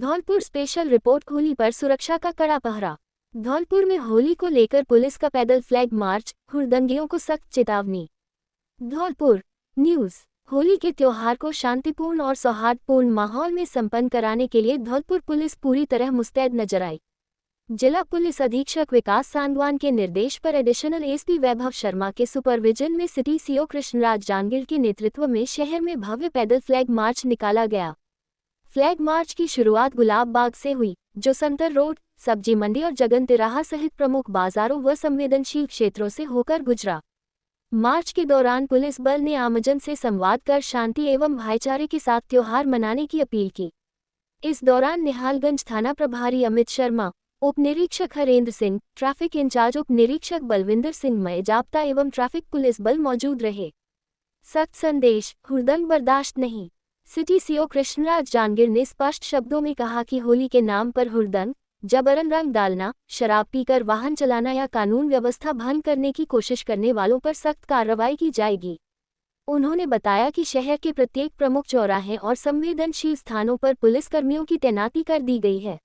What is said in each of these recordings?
Dholpur special report. Holi पर सुरक्षा का कड़ा पहरा। धौलपुर में होली को लेकर पुलिस का पैदल फ्लैग मार्च, हुड़दंगियों को सख्त चेतावनी। धौलपुर न्यूज़। होली के त्योहार को शांतिपूर्ण और सौहार्दपूर्ण माहौल में संपन्न कराने के लिए धौलपुर पुलिस पूरी तरह मुस्तैद नजर आई। जिला पुलिस अधीक्षक विकास सांगवान के निर्देश पर एडिशनल एसपी वैभव शर्मा के सुपरविजन में सिटी सीओ कृष्णराज जांगिड़ के नेतृत्व में शहर में भव्य पैदल फ्लैग मार्च निकाला गया। फ्लैग मार्च की शुरुआत गुलाब बाग से हुई, जो संतर रोड, सब्जी मंडी और जगन तिराहा सहित प्रमुख बाजारों व संवेदनशील क्षेत्रों से होकर गुजरा। मार्च के दौरान पुलिस बल ने आमजन से संवाद कर शांति एवं भाईचारे के साथ त्योहार मनाने की अपील की। इस दौरान निहालगंज थाना प्रभारी अमित शर्मा, उप निरीक्षक हरेंद्र सिंह, ट्रैफिक इंचार्ज उप निरीक्षक बलविंदर सिंह मय जाप्ता एवं ट्रैफिक पुलिस बल मौजूद रहे। सख्त संदेश, हुड़दंग बर्दाश्त नहीं। सिटी सीओ कृष्णराज जांगिड़ ने स्पष्ट शब्दों में कहा कि होली के नाम पर हुड़दंग, जबरन रंग डालना, शराब पीकर वाहन चलाना या कानून व्यवस्था भंग करने की कोशिश करने वालों पर सख्त कार्रवाई की जाएगी। उन्होंने बताया कि शहर के प्रत्येक प्रमुख चौराहे और संवेदनशील स्थानों पर पुलिसकर्मियों की तैनाती कर दी गई है।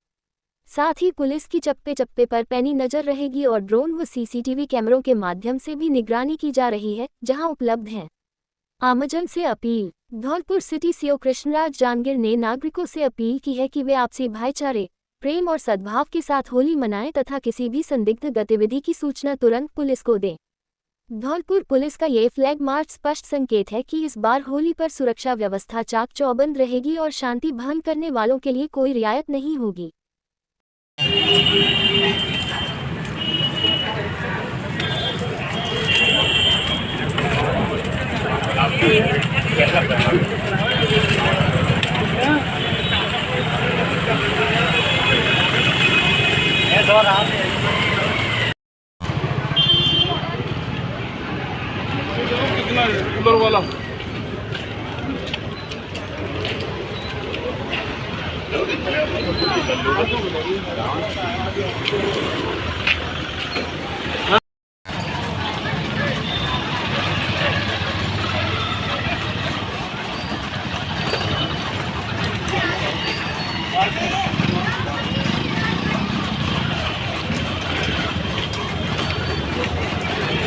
साथ ही पुलिस की चप्पे चप्पे पर पैनी नजर रहेगी और ड्रोन व सीसीटीवी कैमरों के माध्यम से भी निगरानी की जा रही है, जहां उपलब्ध हैं। आमजन से अपील। धौलपुर सिटी सीओ कृष्णराज जांगिड़ ने नागरिकों से अपील की है कि वे आपसी भाईचारे, प्रेम और सद्भाव के साथ होली मनाएं तथा किसी भी संदिग्ध गतिविधि की सूचना तुरंत पुलिस को दें। धौलपुर पुलिस का ये फ्लैग मार्च स्पष्ट संकेत है कि इस बार होली पर सुरक्षा व्यवस्था चाक चौबंद रहेगी और शांति भंग करने वालों के लिए कोई रियायत नहीं होगी। कूलर वाला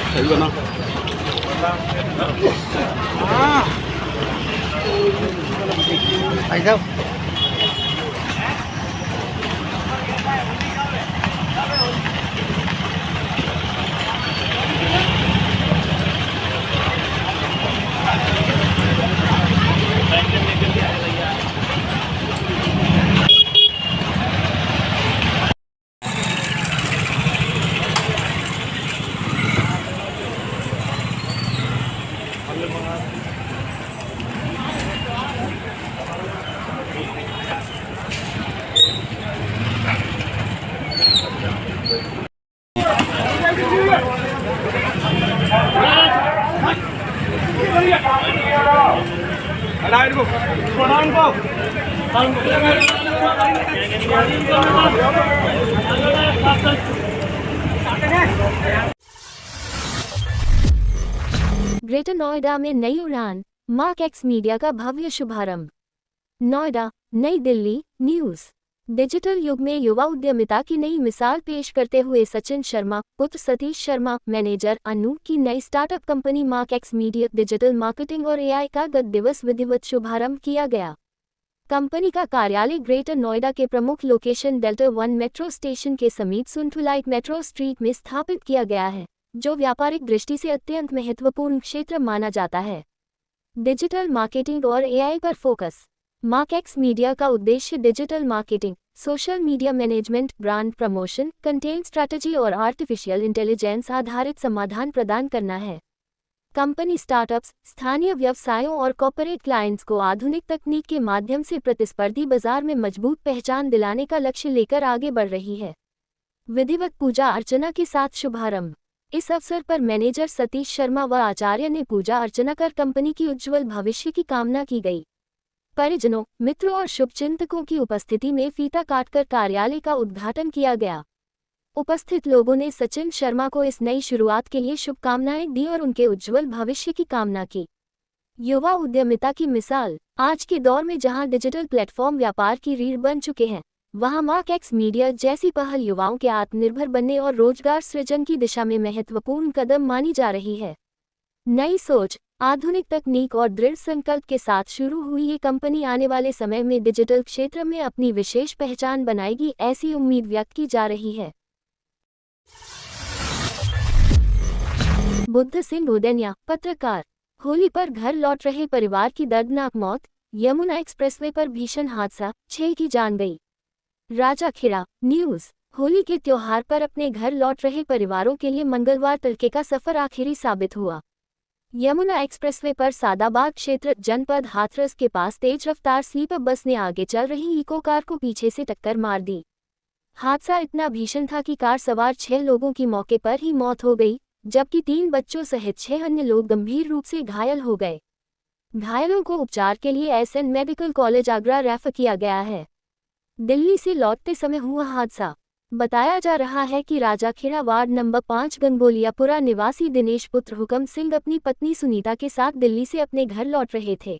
सही बना। भाई साहब ग्रेटर नोएडा में नई उड़ान, मार्क एक्स मीडिया का भव्य शुभारंभ। नोएडा, नई दिल्ली न्यूज़। डिजिटल युग में युवा उद्यमिता की नई मिसाल पेश करते हुए सचिन शर्मा, पुत्र सतीश शर्मा, मैनेजर अनु की नई startup company mark x media digital marketing और एआई का गत दिवस विधिवत शुभारंभ किया गया। कंपनी का कार्यालय ग्रेटर नोएडा के प्रमुख लोकेशन डेल्टा 1 मेट्रो स्टेशन के समीप सुंठुलाइट मेट्रो स्ट्रीट में स्थापित किया गया है, जो व्यापारिक दृष्टि से अत्यंत महत्वपूर्ण क्षेत्र माना जाता है। डिजिटल मार्केटिंग और एआई पर फोकस। मार्क एक्स मीडिया का उद्देश्य digital marketing, social media management, brand promotion, content strategy और आर्टिफिशियल इंटेलिजेंस आधारित समाधान प्रदान करना है। कंपनी स्टार्टअप्स, स्थानीय व्यवसायों और कॉर्पोरेट क्लाइंट्स को आधुनिक तकनीक के माध्यम से प्रतिस्पर्धी बाजार में मजबूत पहचान दिलाने का लक्ष्य लेकर आगे बढ़ रही है। विधिवत पूजा अर्चना के साथ शुभारंभ। इस अवसर पर मैनेजर सतीश शर्मा व आचार्य ने पूजा अर्चना कर कंपनी की उज्जवल भविष्य की कामना की गई। परिजनों, मित्रों और शुभचिंतकों की उपस्थिति में फीता काटकर कार्यालय का उद्घाटन किया गया। उपस्थित लोगों ने सचिन शर्मा को इस नई शुरुआत के लिए शुभकामनाएं दी और उनके उज्जवल भविष्य की कामना की। युवा उद्यमिता की मिसाल। आज के दौर में जहां डिजिटल प्लेटफॉर्म व्यापार की रीढ़ बन चुके हैं, वहां मार्क एक्स मीडिया जैसी पहल युवाओं के आत्मनिर्भर बनने और रोजगार सृजन की दिशा में महत्वपूर्ण कदम मानी जा रही है। नई सोच, आधुनिक तकनीक और दृढ़ संकल्प के साथ शुरू हुई ये कंपनी आने वाले समय में डिजिटल क्षेत्र में अपनी विशेष पहचान बनाएगी, ऐसी उम्मीद व्यक्त की जा रही है। बुद्ध सिंह उदैन्या, पत्रकार। होली पर घर लौट रहे परिवार की दर्दनाक मौत, यमुना एक्सप्रेसवे पर भीषण हादसा, 6 की जान गई। राजाखेड़ा न्यूज़। होली के त्योहार पर अपने घर लौट रहे परिवारों के लिए मंगलवार तड़के का सफर आखिरी साबित हुआ। यमुना एक्सप्रेसवे पर सादाबाद क्षेत्र जनपद हाथरस के पास तेज रफ्तार स्लीपर बस ने आगे चल रही इको कार को पीछे से टक्कर मार दी। हादसा इतना भीषण था कि कार सवार 6 लोगों की मौके पर ही मौत हो गई, जबकि 3 बच्चों सहित 6 अन्य लोग गंभीर रूप से घायल हो गए। घायलों को उपचार के लिए SN medical college Agra refer किया गया है। दिल्ली से लौटते समय हुआ हादसा। बताया जा रहा है कि राजाखेड़ा वार्ड नंबर 5 गंगोलियापुरा निवासी दिनेश पुत्र हुकम सिंह अपनी पत्नी सुनीता के साथ दिल्ली से अपने घर लौट रहे थे।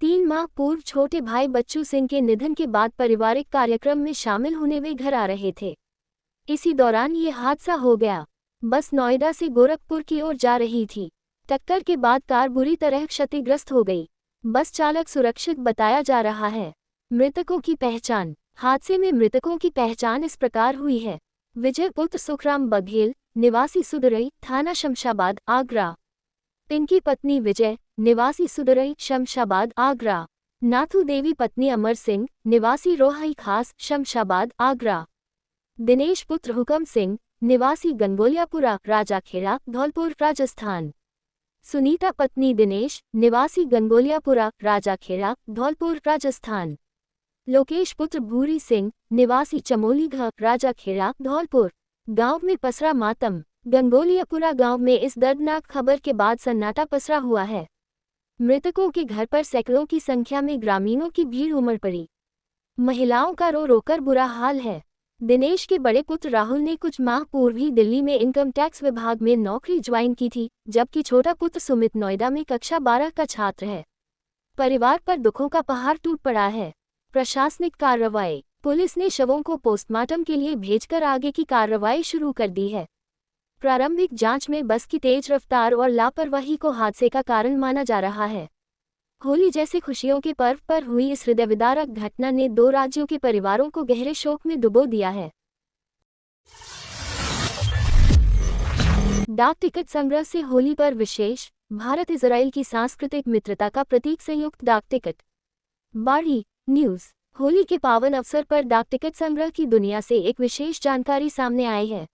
3 माह पूर्व छोटे भाई बच्चू सिंह के निधन के बाद पारिवारिक कार्यक्रम में शामिल होने वे घर आ रहे थे। इसी दौरान ये हादसा हो गया। बस नोएडा से गोरखपुर की ओर जा रही थी। टक्कर के बाद कार बुरी तरह क्षतिग्रस्त हो गई। बस चालक सुरक्षित बताया जा रहा है। मृतकों की पहचान। हादसे में मृतकों की पहचान इस प्रकार हुई है। विजय पुत्र सुखराम बघेल, निवासी सुदरई, थाना शमशाबाद, आगरा। इनकी पत्नी विजय, निवासी सुदरई, शमशाबाद, आगरा। नाथू देवी पत्नी अमर सिंह, निवासी रोहाई खास, शमशाबाद, आगरा। दिनेश पुत्र हुकम सिंह, निवासी गंगोलियापुरा, राजाखेड़ा, धौलपुर, राजस्थान। सुनीता पत्नी दिनेश, निवासी गंगोलियापुरा, राजाखेड़ा, धौलपुर, राजस्थान। लोकेश पुत्र भूरी सिंह, निवासी चमोली घ, राजाखेड़ा, धौलपुर। गांव में पसरा मातम। गंगोलियापुरा गांव में इस दर्दनाक खबर के बाद सन्नाटा पसरा हुआ है। मृतकों के घर पर सैकड़ों की संख्या में ग्रामीणों की भीड़ उमड़ पड़ी। महिलाओं का रो रोकर बुरा हाल है। दिनेश के बड़े पुत्र राहुल ने कुछ माह पूर्व ही दिल्ली में इनकम टैक्स विभाग में नौकरी ज्वाइन की थी, जबकि छोटा पुत्र सुमित नोएडा में कक्षा 12 का छात्र है। परिवार पर दुखों का पहाड़ टूट पड़ा है। प्रशासनिक कार्रवाई। पुलिस ने शवों को पोस्टमार्टम के लिए भेजकर आगे की कार्रवाई शुरू कर दी है। प्रारंभिक जांच में बस की तेज रफ्तार और लापरवाही को हादसे का कारण माना जा रहा है। होली जैसे खुशियों के पर्व पर हुई इस हृदयविदारक घटना ने 2 राज्यों के परिवारों को गहरे शोक में डुबो दिया है। डाक टिकट संग्रह से होली पर विशेष, भारत इजराइल की सांस्कृतिक मित्रता का प्रतीक संयुक्त डाक टिकट। बारी न्यूज़। होली के पावन अवसर पर डाक टिकट संग्रह की दुनिया से एक विशेष जानकारी सामने आई है।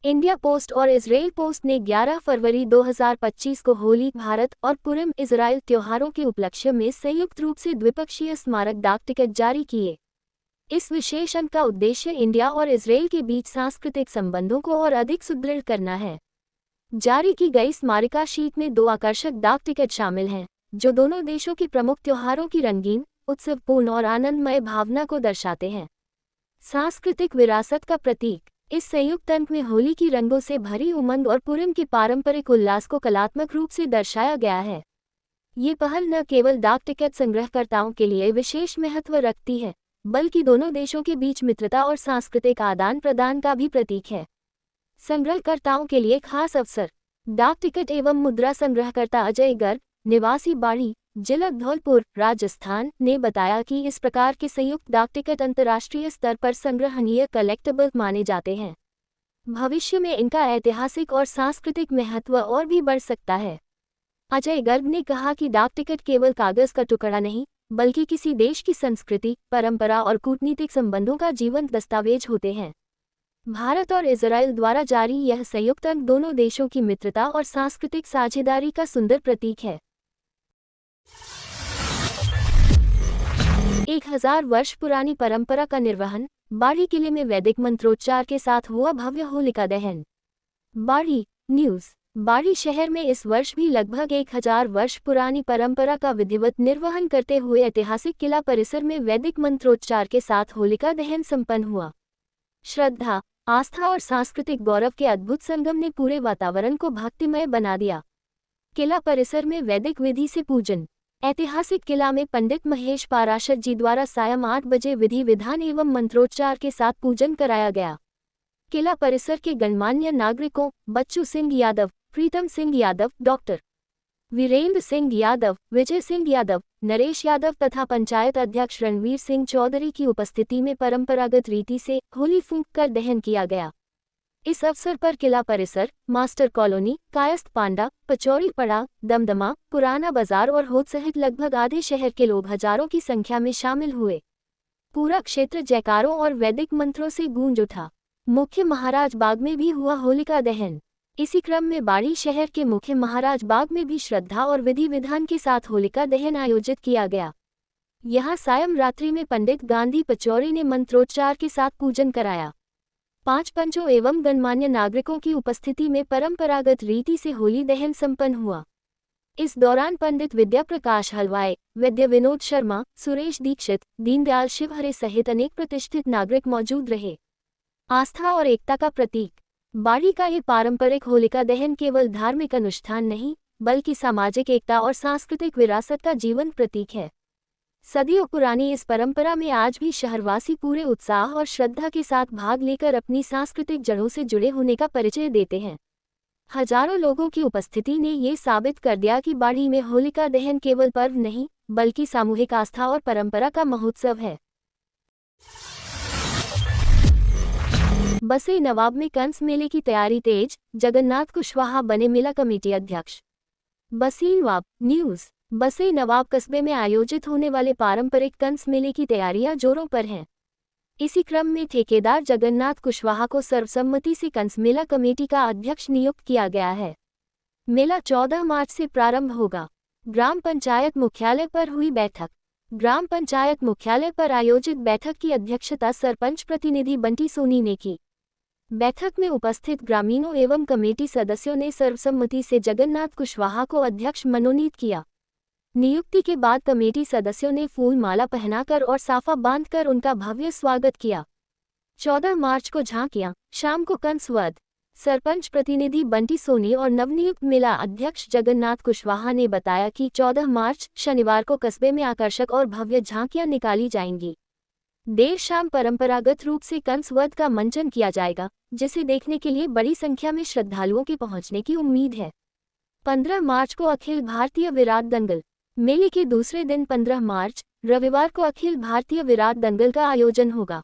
इंडिया पोस्ट और इजराइल पोस्ट ने 11 फरवरी 2025 को होली भारत और पुरम इजराइल त्योहारों के उपलक्ष्य में संयुक्त रूप से द्विपक्षीय स्मारक डाक टिकट जारी किए। इस विशेष अंक का उद्देश्य इंडिया और इजराइल के बीच सांस्कृतिक संबंधों को और अधिक सुदृढ़ करना है। जारी की गई स्मारिका शीट में 2 आकर्षक डाक टिकट शामिल हैं, जो दोनों देशों के प्रमुख त्योहारों की रंगीन, उत्सवपूर्ण और आनंदमय भावना को दर्शाते हैं। सांस्कृतिक विरासत का प्रतीक। इस संयुक्त अंक में होली की रंगों से भरी उमंग और पुरम के पारंपरिक उल्लास को कलात्मक रूप से दर्शाया गया है। ये पहल न केवल डाक टिकट संग्रहकर्ताओं के लिए विशेष महत्व रखती है, बल्कि दोनों देशों के बीच मित्रता और सांस्कृतिक आदान प्रदान का भी प्रतीक है। संग्रहकर्ताओं के लिए खास अवसर। डाक टिकट एवं मुद्रा संग्रहकर्ता अजय गर्ग, निवासी बाड़ी, जिला धौलपुर, राजस्थान, ने बताया कि इस प्रकार के संयुक्त डाक टिकट अंतर्राष्ट्रीय स्तर पर संग्रहणीय कलेक्टेबल माने जाते हैं। भविष्य में इनका ऐतिहासिक और सांस्कृतिक महत्व और भी बढ़ सकता है। अजय गर्ग ने कहा कि डाक टिकट केवल कागज का टुकड़ा नहीं, बल्कि किसी देश की संस्कृति, परंपरा और कूटनीतिक संबंधों का जीवंत दस्तावेज होते हैं। भारत और इजराइल द्वारा जारी यह संयुक्त अंक दोनों देशों की मित्रता और सांस्कृतिक साझेदारी का सुंदर प्रतीक है। 1000 वर्ष पुरानी परंपरा का निर्वहन। बाड़ी किले में वैदिक मंत्रोच्चार के साथ हुआ भव्य होलिका दहन। बाड़ी न्यूज़। बाड़ी शहर में इस वर्ष भी लगभग 1000 वर्ष पुरानी परंपरा का विधिवत निर्वहन करते हुए ऐतिहासिक किला परिसर में वैदिक मंत्रोच्चार के साथ होलिका दहन संपन्न हुआ। श्रद्धा, आस्था और सांस्कृतिक गौरव के अद्भुत संगम ने पूरे वातावरण को भक्तिमय बना दिया। किला परिसर में वैदिक विधि से पूजन, ऐतिहासिक किला में पंडित महेश पाराशर जी द्वारा सायं 8 बजे विधि विधान एवं मंत्रोच्चार के साथ पूजन कराया गया। किला परिसर के गणमान्य नागरिकों बच्चू सिंह यादव, प्रीतम सिंह यादव, डॉक्टर वीरेंद्र सिंह यादव, विजय सिंह यादव, नरेश यादव तथा पंचायत अध्यक्ष रणवीर सिंह चौधरी की उपस्थिति में परंपरागत रीति से होली फूंक कर दहन किया गया। इस अवसर पर किला परिसर, मास्टर कॉलोनी, कायस्थ पांडा, पचौरी पड़ा, दमदमा, पुराना बाजार और होद सहित लगभग आधे शहर के लोग हजारों की संख्या में शामिल हुए। पूरा क्षेत्र जयकारों और वैदिक मंत्रों से गूंज उठा। मुख्य महाराज बाग में भी हुआ होलिका दहन। इसी क्रम में बाड़ी शहर के मुख्य महाराज बाग में भी श्रद्धा और विधि विधान के साथ होलिका दहन आयोजित किया गया। यहाँ सायं रात्रि में पंडित गांधी पचौरी ने मंत्रोच्चार के साथ पूजन कराया। 5 पंचों एवं गणमान्य नागरिकों की उपस्थिति में परंपरागत रीति से होली दहन संपन्न हुआ। इस दौरान पंडित विद्या प्रकाश हलवाई, वैद्य विनोद शर्मा, सुरेश दीक्षित, दीनदयाल शिवहरे सहित अनेक प्रतिष्ठित नागरिक मौजूद रहे। आस्था और एकता का प्रतीक बाड़ी का ये पारंपरिक होलिका दहन केवल धार्मिक अनुष्ठान नहीं, बल्कि सामाजिक एकता और सांस्कृतिक विरासत का जीवंत प्रतीक है। सदियों पुरानी इस परंपरा में आज भी शहरवासी पूरे उत्साह और श्रद्धा के साथ भाग लेकर अपनी सांस्कृतिक जड़ों से जुड़े होने का परिचय देते हैं। हजारों लोगों की उपस्थिति ने ये साबित कर दिया कि बाड़ी में होलिका दहन केवल पर्व नहीं, बल्कि सामूहिक आस्था और परंपरा का महोत्सव है। बसे नवाब में कंस मेले की तैयारी तेज, जगन्नाथ कुशवाहा बने मेला कमेटी अध्यक्ष। बसी नवाब न्यूज़। बसे नवाब कस्बे में आयोजित होने वाले पारंपरिक कंस मेले की तैयारियां जोरों पर हैं। इसी क्रम में ठेकेदार जगन्नाथ कुशवाहा को सर्वसम्मति से कंस मेला कमेटी का अध्यक्ष नियुक्त किया गया है। मेला 14 मार्च से प्रारंभ होगा। ग्राम पंचायत मुख्यालय पर हुई बैठक। ग्राम पंचायत मुख्यालय पर आयोजित बैठक की अध्यक्षता सरपंच प्रतिनिधि बंटी सोनी ने की। बैठक में उपस्थित ग्रामीणों एवं कमेटी सदस्यों ने सर्वसम्मति से जगन्नाथ कुशवाहा को अध्यक्ष मनोनीत किया। नियुक्ति के बाद कमेटी सदस्यों ने फूल माला पहनाकर और साफा बांधकर उनका भव्य स्वागत किया। 14 मार्च को झांकियां, शाम को कंसवध। सरपंच प्रतिनिधि बंटी सोनी और नवनियुक्त मेला अध्यक्ष जगन्नाथ कुशवाहा ने बताया कि 14 मार्च शनिवार को कस्बे में आकर्षक और भव्य झांकियां निकाली जाएंगी। देर शाम परंपरागत रूप से कंसवध का मंचन किया जाएगा, जिसे देखने के लिए बड़ी संख्या में श्रद्धालुओं के पहुंचने की उम्मीद है। 15 मार्च को अखिल भारतीय विराट दंगल। मेले के दूसरे दिन 15 मार्च रविवार को अखिल भारतीय विराट दंगल का आयोजन होगा।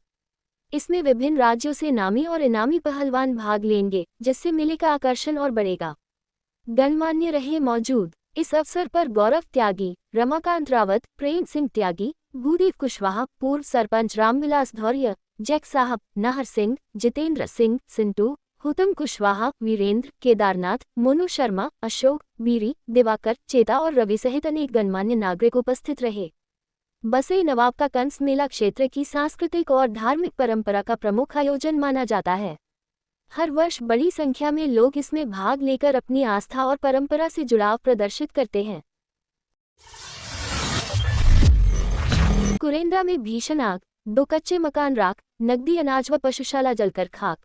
इसमें विभिन्न राज्यों से नामी और इनामी पहलवान भाग लेंगे, जिससे मेले का आकर्षण और बढ़ेगा। गणमान्य रहे मौजूद। इस अवसर पर गौरव त्यागी, रमाकांत रावत, प्रेम सिंह त्यागी, भूदेव कुशवाहा, पूर्व सरपंच रामविलास धौर्य, जैक साहब, नाहर सिंह, जितेंद्र सिंह, सिंटू, हुतम कुशवाहा, वीरेंद्र, केदारनाथ, मोनू शर्मा, अशोक, बीरी, दिवाकर, चेता और रवि सहित अनेक गणमान्य नागरिक उपस्थित रहे। बसे नवाब का कंस मेला क्षेत्र की सांस्कृतिक और धार्मिक परंपरा का प्रमुख आयोजन माना जाता है। हर वर्ष बड़ी संख्या में लोग इसमें भाग लेकर अपनी आस्था और परंपरा से जुड़ाव प्रदर्शित करते हैं। कुरेंदा में भीषण आग, 2 कच्चे मकान राख, नकदी अनाज व पशुशाला जलकर खाक।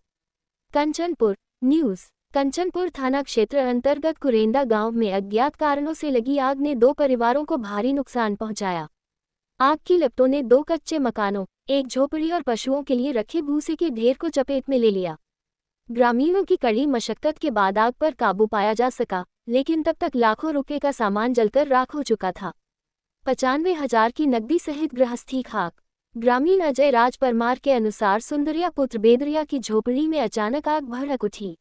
कंचनपुर न्यूज़। कंचनपुर थाना क्षेत्र अंतर्गत कुरेंदा गांव में अज्ञात कारणों से लगी आग ने 2 परिवारों को भारी नुकसान पहुंचाया। आग की लपटों ने 2 कच्चे मकानों, 1 झोपड़ी और पशुओं के लिए रखे भूसे के ढेर को चपेट में ले लिया। ग्रामीणों की कड़ी मशक्कत के बाद आग पर काबू पाया जा सका, लेकिन तब तक लाखों रुपए का सामान जलकर राख हो चुका था। 95,000 की नकदी सहित गृहस्थी खाक। ग्रामीण अजय राज परमार के अनुसार सुंदरिया पुत्र बेदरिया की झोपड़ी में अचानक आग भड़क उठी।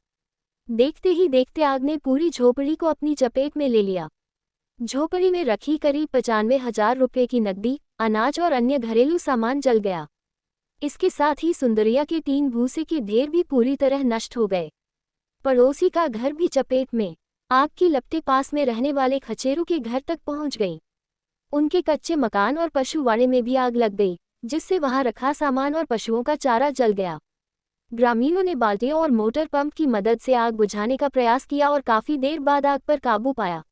देखते ही देखते आग ने पूरी झोपड़ी को अपनी चपेट में ले लिया। झोपड़ी में रखी करीब 95,000 रुपये की नकदी, अनाज और अन्य घरेलू सामान जल गया। इसके साथ ही सुंदरिया के 3 भूसे के ढेर भी पूरी तरह नष्ट हो गए। पड़ोसी का घर भी चपेट में। आग की लपटें पास में रहने वाले खचेरू के घर तक पहुंच गईं। उनके कच्चे मकान और पशुवाड़े में भी आग लग गई, जिससे वहां रखा सामान और पशुओं का चारा जल गया। ग्रामीणों ने बाल्टियों और मोटर पंप की मदद से आग बुझाने का प्रयास किया और काफी देर बाद आग पर काबू पाया।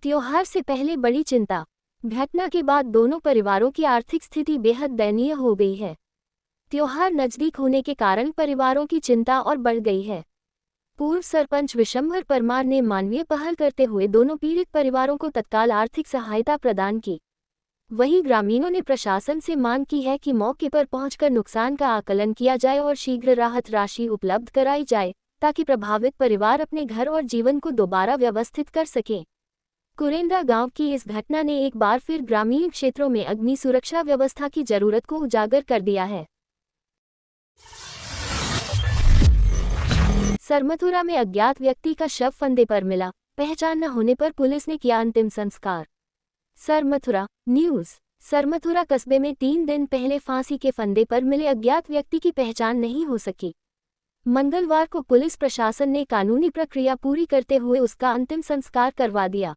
त्योहार से पहले बड़ी चिंता। घटना के बाद दोनों परिवारों की आर्थिक स्थिति बेहद दयनीय हो गई है। त्योहार नजदीक होने के कारण परिवारों की चिंता और बढ़ गई है। पूर्व सरपंच विशंभर परमार ने मानवीय पहल करते हुए दोनों पीड़ित परिवारों को तत्काल आर्थिक सहायता प्रदान की। वहीं ग्रामीणों ने प्रशासन से मांग की है कि मौके पर पहुंचकर नुकसान का आकलन किया जाए और शीघ्र राहत राशि उपलब्ध कराई जाए, ताकि प्रभावित परिवार अपने घर और जीवन को दोबारा व्यवस्थित कर सकें। कुरेंदा गांव की इस घटना ने एक बार फिर ग्रामीण क्षेत्रों में अग्नि सुरक्षा व्यवस्था की जरूरत को उजागर कर दिया है। सरमथुरा में अज्ञात व्यक्ति का शव फंदे पर मिला, पहचान न होने पर पुलिस ने किया अंतिम संस्कार। सरमथुरा न्यूज़। सरमथुरा कस्बे में 3 दिन पहले फांसी के फंदे पर मिले अज्ञात व्यक्ति की पहचान नहीं हो सकी। मंगलवार को पुलिस प्रशासन ने कानूनी प्रक्रिया पूरी करते हुए उसका अंतिम संस्कार करवा दिया।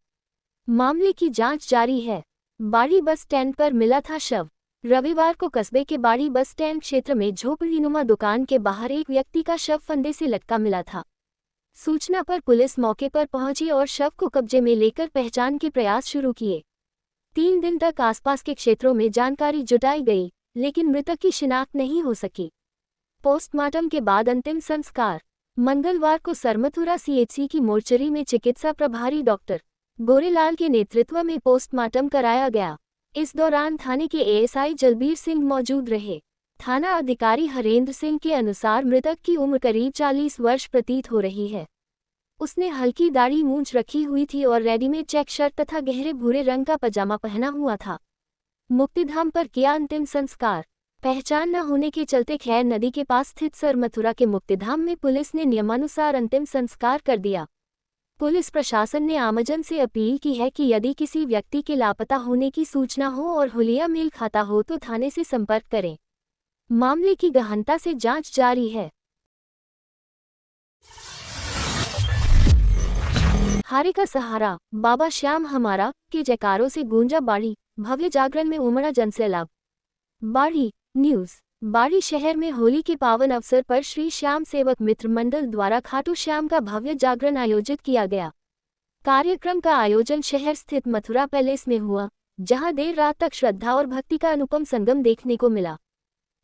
मामले की जांच जारी है। बाड़ी बस स्टैंड पर मिला था शव। रविवार को कस्बे के बाड़ी बस स्टैंड क्षेत्र में झोपड़ीनुमा दुकान के बाहर एक व्यक्ति का शव फंदे से लटका मिला था। सूचना पर पुलिस मौके पर पहुंची और शव को कब्जे में लेकर पहचान के प्रयास शुरू किए। 3 दिन तक आसपास के क्षेत्रों में जानकारी जुटाई गई, लेकिन मृतक की शिनाख्त नहीं हो सकी। पोस्टमार्टम के बाद अंतिम संस्कार। मंगलवार को सरमथुरा सीएचसी की मोर्चरी में चिकित्सा प्रभारी डॉक्टर गोरेलाल के नेतृत्व में पोस्टमार्टम कराया गया। इस दौरान थाने के एएसआई जलबीर सिंह मौजूद रहे। थाना अधिकारी हरेंद्र सिंह के अनुसार मृतक की उम्र करीब 40 वर्ष प्रतीत हो रही है। उसने हल्की दाढ़ी मूंछ रखी हुई थी और रेडीमेड चेक शर्ट तथा गहरे भूरे रंग का पजामा पहना हुआ था। मुक्तिधाम पर किया अंतिम संस्कार। पहचान न होने के चलते खैर नदी के पास स्थित सरमथुरा के मुक्तिधाम में पुलिस ने नियमानुसार अंतिम संस्कार कर दिया। पुलिस प्रशासन ने आमजन से अपील की है कि यदि किसी व्यक्ति के लापता होने की सूचना हो और हुलिया मेल खाता हो तो थाने से संपर्क करें। मामले की गहनता से जांच जारी है। हारे का सहारा, बाबा श्याम हमारा के जयकारों से गूंजा बाड़ी, भव्य जागरण में उमड़ा जनसैलाब। बाड़ी न्यूज़। बाड़ी शहर में होली के पावन अवसर पर श्री श्याम सेवक मित्र मंडल द्वारा खाटू श्याम का भव्य जागरण आयोजित किया गया। कार्यक्रम का आयोजन शहर स्थित मथुरा पैलेस में हुआ, जहां देर रात तक श्रद्धा और भक्ति का अनुपम संगम देखने को मिला।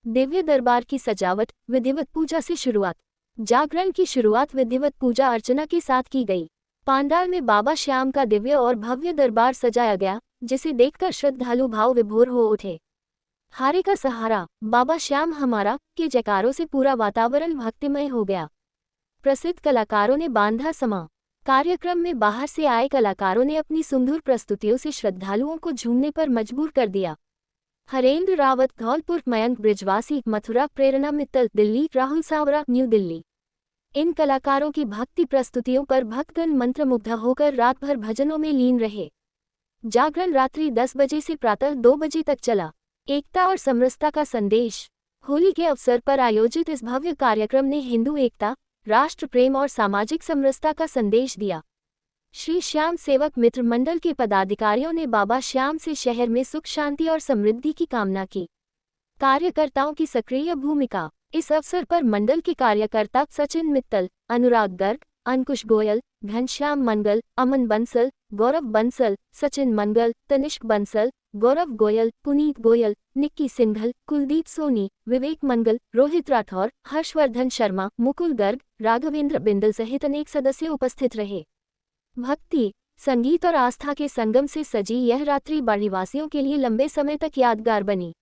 दिव्य दरबार की सजावट, विधिवत पूजा से शुरुआत। जागरण की शुरुआत विधिवत पूजा अर्चना के साथ की गई। पांडाल में बाबा श्याम का दिव्य और भव्य दरबार सजाया गया, जिसे देखकर श्रद्धालु भाव विभोर हो उठे। हारे का सहारा, बाबा श्याम हमारा के जयकारों से पूरा वातावरण भक्तिमय हो गया। प्रसिद्ध कलाकारों ने बांधा समा। कार्यक्रम में बाहर से आए कलाकारों ने अपनी सुमधुर प्रस्तुतियों से श्रद्धालुओं को झूमने पर मजबूर कर दिया। हरेंद्र रावत धौलपुर, मयंक ब्रिजवासी मथुरा, प्रेरणा मित्तल दिल्ली, राहुल सावरा न्यू दिल्ली। इन कलाकारों की भक्ति प्रस्तुतियों पर भक्तगण मंत्रमुग्ध होकर रात भर भजनों में लीन रहे। जागरण रात्रि 10 बजे से प्रातः 2 बजे तक चला। एकता और समरसता का संदेश। होली के अवसर पर आयोजित इस भव्य कार्यक्रम ने हिंदू एकता, राष्ट्र प्रेम और सामाजिक समरसता का संदेश दिया। श्री श्याम सेवक मित्र मंडल के पदाधिकारियों ने बाबा श्याम से शहर में सुख शांति और समृद्धि की कामना की। कार्यकर्ताओं की सक्रिय भूमिका। इस अवसर पर मंडल के कार्यकर्ता सचिन मित्तल, अनुराग गर्ग, अंकुश गोयल, घनश्याम मंगल, अमन बंसल, गौरव बंसल, सचिन मंगल, तनिष्क बंसल, गौरव गोयल, पुनीत गोयल, निक्की सिंघल, कुलदीप सोनी, विवेक मंगल, रोहित राठौर, हर्षवर्धन शर्मा, मुकुल गर्ग, राघवेंद्र बिंदल सहित अनेक सदस्य उपस्थित रहे। भक्ति, संगीत और आस्था के संगम से सजी यह रात्रि बाड़ीवासियों के लिए लंबे समय तक यादगार बनी।